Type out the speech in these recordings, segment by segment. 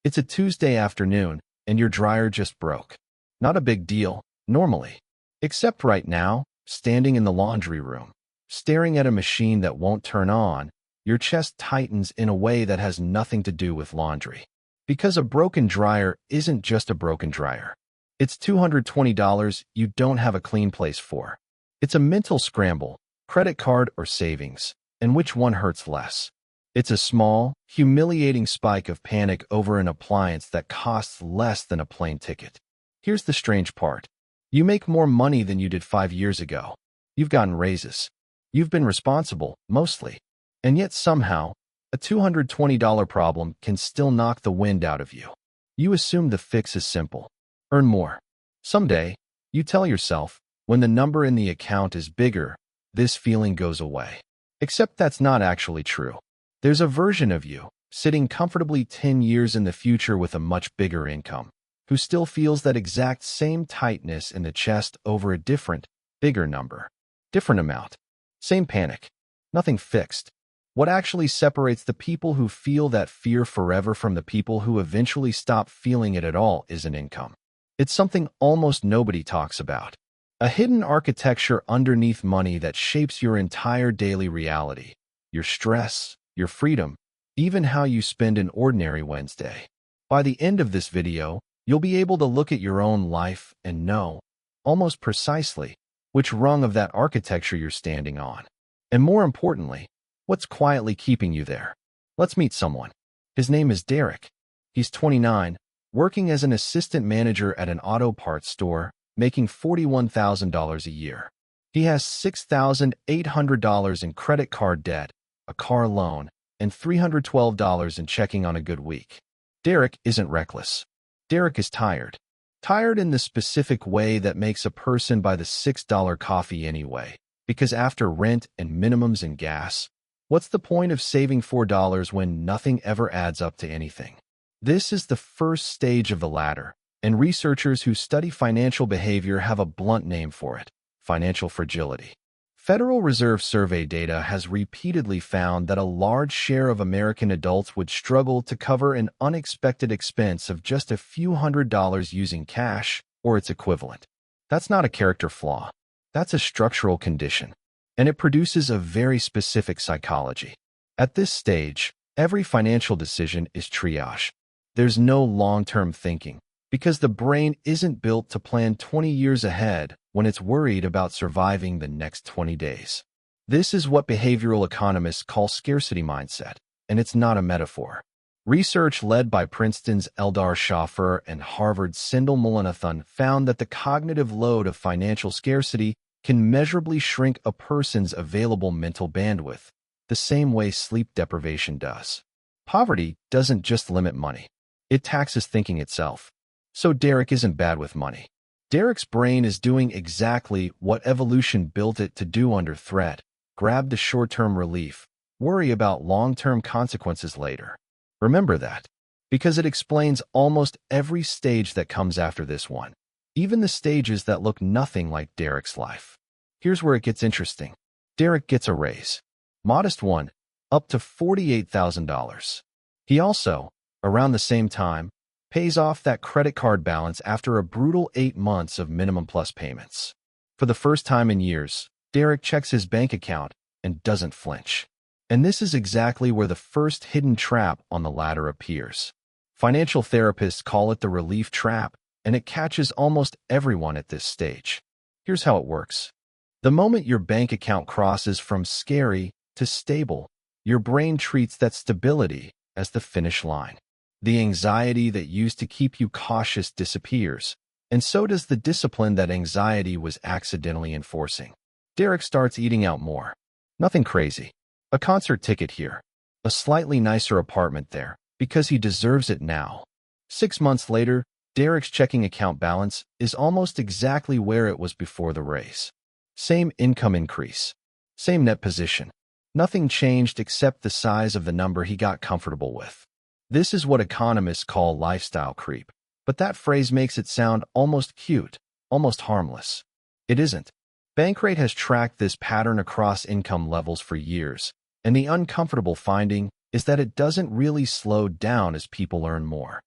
It's a Tuesday afternoon, and your dryer just broke. Not a big deal, normally. Except right now, standing in the laundry room, staring at a machine that won't turn on, your chest tightens in a way that has nothing to do with laundry. Because a broken dryer isn't just a broken dryer. It's $220 you don't have a clean place for. It's a mental scramble, credit card or savings, and which one hurts less? It's a small, humiliating spike of panic over an appliance that costs less than a plane ticket. Here's the strange part. You make more money than you did 5 years ago. You've gotten raises. You've been responsible, mostly. And yet somehow, a $220 problem can still knock the wind out of you. You assume the fix is simple. Earn more. Someday, you tell yourself, when the number in the account is bigger, this feeling goes away. Except that's not actually true. There's a version of you, sitting comfortably 10 years in the future with a much bigger income, who still feels that exact same tightness in the chest over a different, bigger number. Different amount. Same panic. Nothing fixed. What actually separates the people who feel that fear forever from the people who eventually stop feeling it at all is an income. It's something almost nobody talks about. A hidden architecture underneath money that shapes your entire daily reality, your stress, your freedom, even how you spend an ordinary Wednesday. By the end of this video, you'll be able to look at your own life and know, almost precisely, which rung of that architecture you're standing on. And more importantly, what's quietly keeping you there. Let's meet someone. His name is Derek. He's 29, working as an assistant manager at an auto parts store, making $41,000 a year. He has $6,800 in credit card debt, a car loan, and $312 in checking on a good week. Derek isn't reckless. Derek is tired. Tired in the specific way that makes a person buy the $6 coffee anyway, because after rent and minimums and gas, what's the point of saving $4 when nothing ever adds up to anything? This is the first stage of the ladder, and researchers who study financial behavior have a blunt name for it: financial fragility. Federal Reserve survey data has repeatedly found that a large share of American adults would struggle to cover an unexpected expense of just a few $100s using cash or its equivalent. That's not a character flaw. That's a structural condition, and it produces a very specific psychology. At this stage, every financial decision is triage. There's no long-term thinking, because the brain isn't built to plan 20 years ahead when it's worried about surviving the next 20 days. This is what behavioral economists call scarcity mindset, and it's not a metaphor. Research led by Princeton's Eldar Shaffer and Harvard's Sindel Mullainathan found that the cognitive load of financial scarcity can measurably shrink a person's available mental bandwidth, the same way sleep deprivation does. Poverty doesn't just limit money. It taxes thinking itself. So Derek isn't bad with money. Derek's brain is doing exactly what evolution built it to do under threat: grab the short-term relief, worry about long-term consequences later. Remember that, because it explains almost every stage that comes after this one, even the stages that look nothing like Derek's life. Here's where it gets interesting. Derek gets a raise. Modest one, up to $48,000. He also, around the same time, pays off that credit card balance after a brutal 8 months of minimum plus payments. For the first time in years, Derek checks his bank account and doesn't flinch. And this is exactly where the first hidden trap on the ladder appears. Financial therapists call it the relief trap, and it catches almost everyone at this stage. Here's how it works. The moment your bank account crosses from scary to stable, your brain treats that stability as the finish line. The anxiety that used to keep you cautious disappears, and so does the discipline that anxiety was accidentally enforcing. Derek starts eating out more. Nothing crazy. A concert ticket here. A slightly nicer apartment there, because he deserves it now. 6 months later, Derek's checking account balance is almost exactly where it was before the raise. Same income increase. Same net position. Nothing changed except the size of the number he got comfortable with. This is what economists call lifestyle creep, but that phrase makes it sound almost cute, almost harmless. It isn't. Bankrate has tracked this pattern across income levels for years, and the uncomfortable finding is that it doesn't really slow down as people earn more.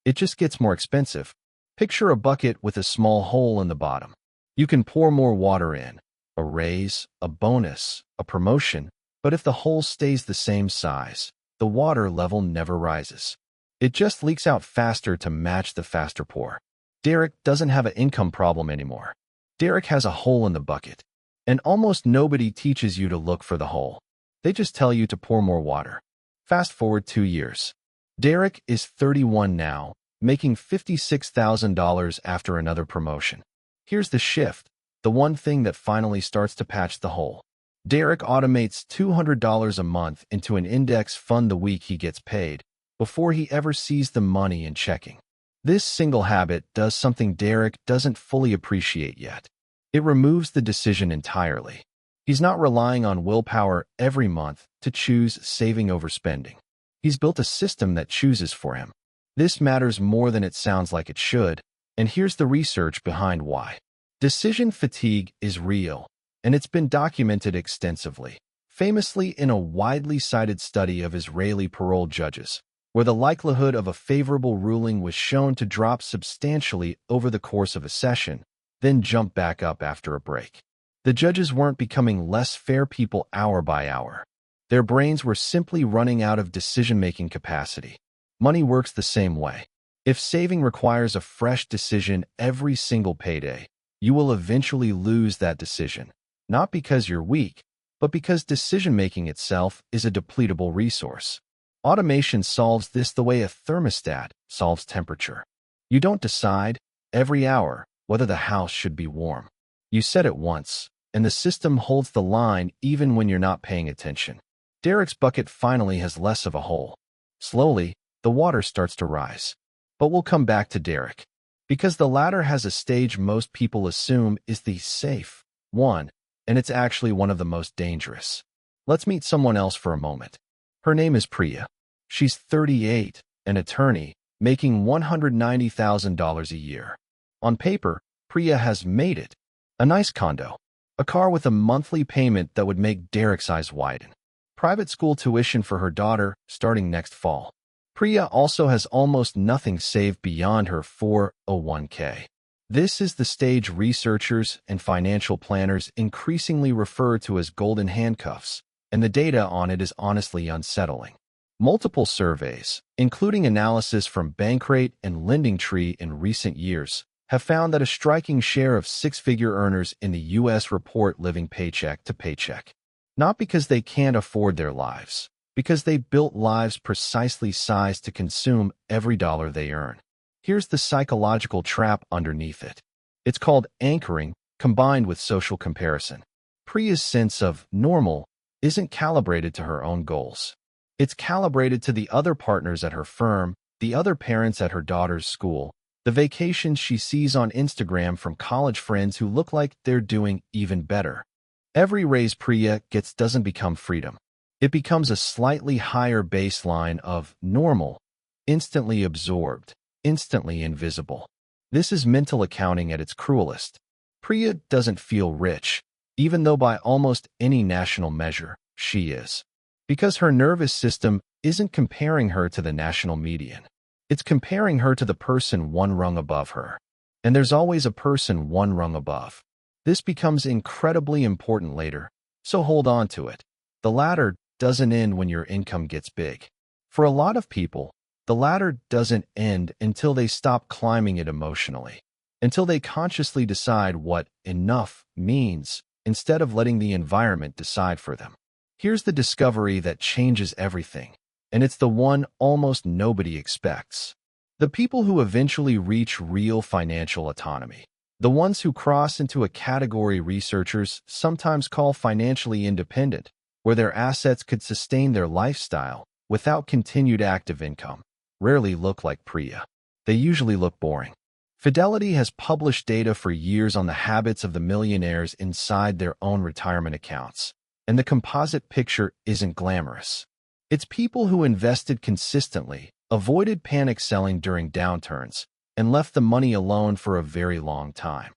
It just gets more expensive. Picture a bucket with a small hole in the bottom. You can pour more water in, a raise, a bonus, a promotion, but if the hole stays the same size, the water level never rises. It just leaks out faster to match the faster pour. Derek doesn't have an income problem anymore. Derek has a hole in the bucket. And almost nobody teaches you to look for the hole. They just tell you to pour more water. Fast forward 2 years. Derek is 31 now, making $56,000 after another promotion. Here's the shift, the one thing that finally starts to patch the hole. Derek automates $200 a month into an index fund the week he gets paid, before he ever sees the money in checking. This single habit does something Derek doesn't fully appreciate yet. It removes the decision entirely. He's not relying on willpower every month to choose saving over spending. He's built a system that chooses for him. This matters more than it sounds like it should, and here's the research behind why. Decision fatigue is real, and it's been documented extensively, famously in a widely cited study of Israeli parole judges, where the likelihood of a favorable ruling was shown to drop substantially over the course of a session, then jump back up after a break. The judges weren't becoming less fair people hour by hour. Their brains were simply running out of decision-making capacity. Money works the same way. If saving requires a fresh decision every single payday, you will eventually lose that decision, not because you're weak, but because decision-making itself is a depletable resource. Automation solves this the way a thermostat solves temperature. You don't decide, every hour, whether the house should be warm. You set it once, and the system holds the line even when you're not paying attention. Derek's bucket finally has less of a hole. Slowly, the water starts to rise. But we'll come back to Derek, because the latter has a stage most people assume is the safe one, and it's actually one of the most dangerous. Let's meet someone else for a moment. Her name is Priya. She's 38, an attorney, making $190,000 a year. On paper, Priya has made it. A nice condo. A car with a monthly payment that would make Derek's eyes widen. Private school tuition for her daughter starting next fall. Priya also has almost nothing saved beyond her 401k. This is the stage researchers and financial planners increasingly refer to as golden handcuffs, and the data on it is honestly unsettling. Multiple surveys, including analysis from Bankrate and LendingTree in recent years, have found that a striking share of six-figure earners in the U.S. report living paycheck to paycheck. Not because they can't afford their lives, because they built lives precisely sized to consume every dollar they earn. Here's the psychological trap underneath it. It's called anchoring, combined with social comparison. Priya's sense of normal isn't calibrated to her own goals. It's calibrated to the other partners at her firm, the other parents at her daughter's school, the vacations she sees on Instagram from college friends who look like they're doing even better. Every raise Priya gets doesn't become freedom. It becomes a slightly higher baseline of normal, instantly absorbed, instantly invisible. This is mental accounting at its cruelest. Priya doesn't feel rich, even though by almost any national measure, she is. Because her nervous system isn't comparing her to the national median. It's comparing her to the person one rung above her. And there's always a person one rung above. This becomes incredibly important later, so hold on to it. The ladder doesn't end when your income gets big. For a lot of people, the ladder doesn't end until they stop climbing it emotionally, until they consciously decide what enough means instead of letting the environment decide for them. Here's the discovery that changes everything, and it's the one almost nobody expects. The people who eventually reach real financial autonomy, the ones who cross into a category researchers sometimes call financially independent, where their assets could sustain their lifestyle without continued active income, rarely look like Priya. They usually look boring. Fidelity has published data for years on the habits of the millionaires inside their own retirement accounts, and the composite picture isn't glamorous. It's people who invested consistently, avoided panic selling during downturns, and left the money alone for a very long time.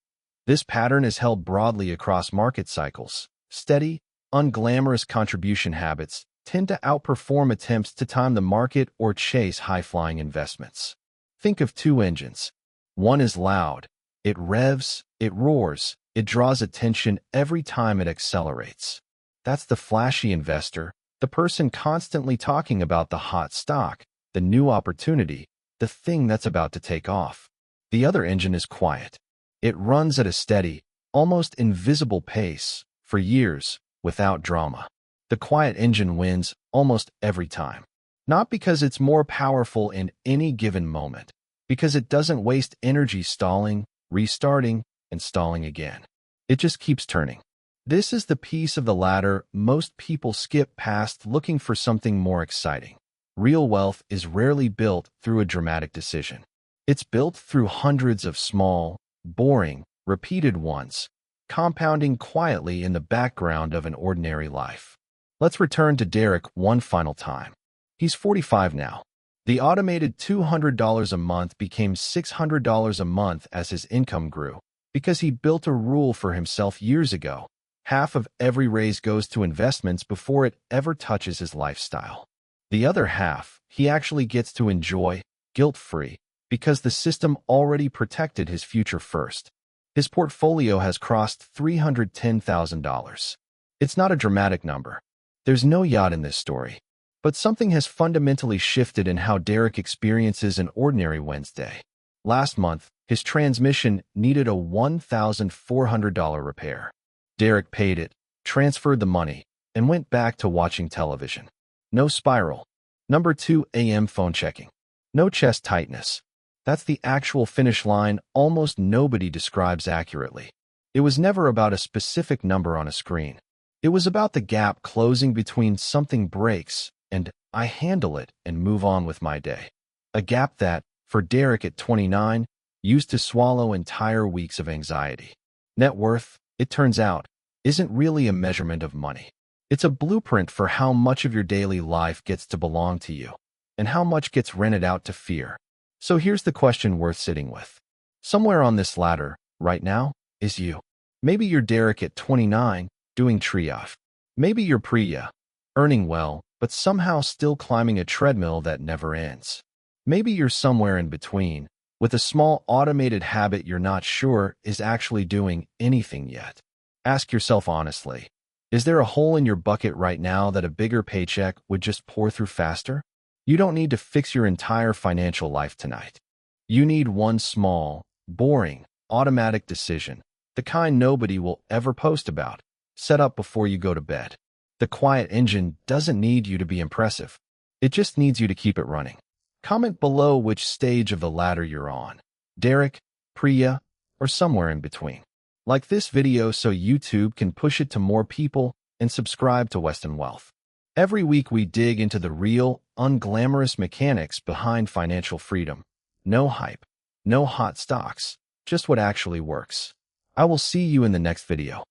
This pattern is held broadly across market cycles. Steady, unglamorous contribution habits tend to outperform attempts to time the market or chase high-flying investments. Think of two engines. One is loud. It revs, it roars, it draws attention every time it accelerates. That's the flashy investor, the person constantly talking about the hot stock, the new opportunity, the thing that's about to take off. The other engine is quiet. It runs at a steady, almost invisible pace for years without drama. The quiet engine wins almost every time. Not because it's more powerful in any given moment, because it doesn't waste energy stalling, restarting, and stalling again. It just keeps turning. This is the piece of the ladder most people skip past looking for something more exciting. Real wealth is rarely built through a dramatic decision. It's built through hundreds of small, boring, repeated ones, compounding quietly in the background of an ordinary life. Let's return to Derek one final time. He's 45 now. The automated $200 a month became $600 a month as his income grew, because he built a rule for himself years ago. Half of every raise goes to investments before it ever touches his lifestyle. The other half, he actually gets to enjoy, guilt-free, because the system already protected his future first. His portfolio has crossed $310,000. It's not a dramatic number. There's no yacht in this story. But something has fundamentally shifted in how Derek experiences an ordinary Wednesday. Last month, his transmission needed a $1,400 repair. Derek paid it, transferred the money, and went back to watching television. No spiral. Number 2 a.m. phone checking. No chest tightness. That's the actual finish line almost nobody describes accurately. It was never about a specific number on a screen. It was about the gap closing between something breaks and I handle it and move on with my day. A gap that, for Derek at 29, used to swallow entire weeks of anxiety. Net worth, it turns out, isn't really a measurement of money. It's a blueprint for how much of your daily life gets to belong to you, and how much gets rented out to fear. So here's the question worth sitting with. Somewhere on this ladder, right now, is you. Maybe you're Derek at 29, doing triage. Maybe you're Priya, earning well, but somehow still climbing a treadmill that never ends. Maybe you're somewhere in between, with a small automated habit you're not sure is actually doing anything yet. Ask yourself honestly, is there a hole in your bucket right now that a bigger paycheck would just pour through faster? You don't need to fix your entire financial life tonight. You need one small, boring, automatic decision, the kind nobody will ever post about, set up before you go to bed. The quiet engine doesn't need you to be impressive. It just needs you to keep it running. Comment below which stage of the ladder you're on. Derek, Priya, or somewhere in between. Like this video so YouTube can push it to more people, and subscribe to Weston Wealth. Every week we dig into the real, unglamorous mechanics behind financial freedom. No hype, no hot stocks, just what actually works. I will see you in the next video.